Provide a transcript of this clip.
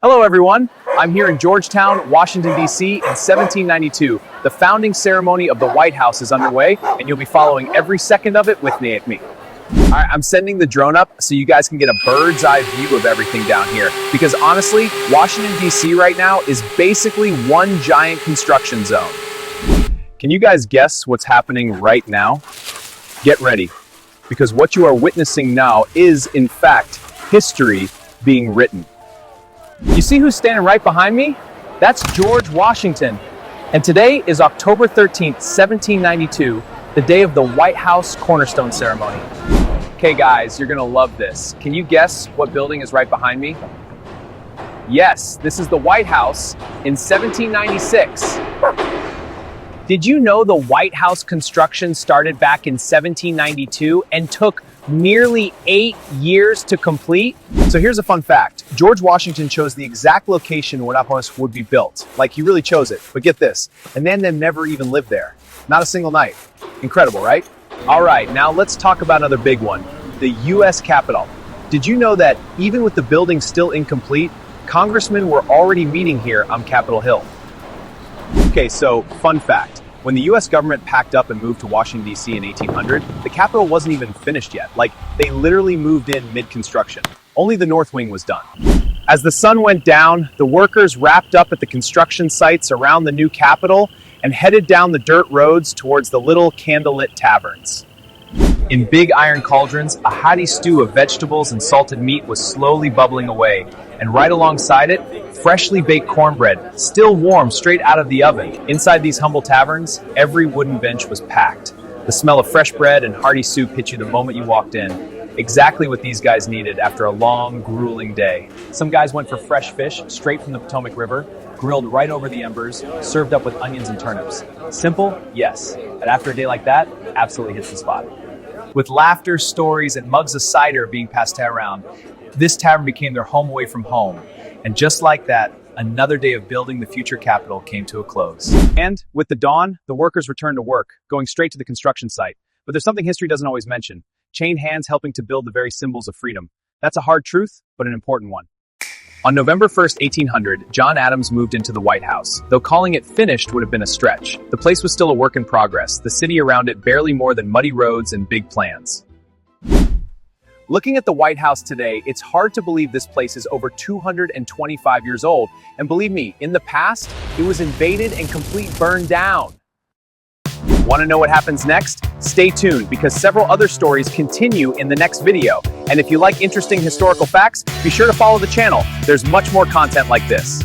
Hello everyone, I'm here in Georgetown, Washington, D.C. in 1792. The founding ceremony of the White House is underway, and you'll be following every second of it with me. All right, I'm sending the drone up so you guys can get a bird's eye view of everything down here. Because honestly, Washington, D.C. right now is basically one giant construction zone. Can you guys guess what's happening right now? Get ready, because what you are witnessing now is, in fact, history being written. You see who's standing right behind me? That's George Washington. And today is October 13th, 1792, the day of the White House cornerstone ceremony. Okay guys, you're gonna love this. Can you guess what building is right behind me? Yes, this is the White House in 1796. Did you know the White House construction started back in 1792 and took nearly 8 years to complete? So here's a fun fact. George Washington chose the exact location where that house would be built. Like, he really chose it. But get this, the man then never even lived there. Not a single night. Incredible, right? All right, now let's talk about another big one, the U.S. Capitol. Did you know that even with the building still incomplete, congressmen were already meeting here on Capitol Hill? Okay, so fun fact. When the U.S. government packed up and moved to Washington, D.C. in 1800, the Capitol wasn't even finished yet. Like, they literally moved in mid-construction. Only the North Wing was done. As the sun went down, the workers wrapped up at the construction sites around the new Capitol and headed down the dirt roads towards the little candlelit taverns. In big iron cauldrons, a hearty stew of vegetables and salted meat was slowly bubbling away, and right alongside it, freshly baked cornbread, still warm straight out of the oven. Inside these humble taverns, every wooden bench was packed. The smell of fresh bread and hearty soup hit you the moment you walked in. Exactly what these guys needed after a long, grueling day. Some guys went for fresh fish straight from the Potomac River, grilled right over the embers, served up with onions and turnips. Simple? Yes. But after a day like that, absolutely hits the spot. With laughter, stories, and mugs of cider being passed around, this tavern became their home away from home. And just like that, another day of building the future Capitol came to a close. And with the dawn, the workers returned to work, going straight to the construction site. But there's something history doesn't always mention. Chained hands helping to build the very symbols of freedom. That's a hard truth, but an important one. On November 1st, 1800, John Adams moved into the White House. Though calling it finished would have been a stretch. The place was still a work in progress, the city around it barely more than muddy roads and big plans. Looking at the White House today, it's hard to believe this place is over 225 years old. And believe me, in the past, it was invaded and completely burned down. Want to know what happens next? Stay tuned, because several other stories continue in the next video. And if you like interesting historical facts, be sure to follow the channel. There's much more content like this.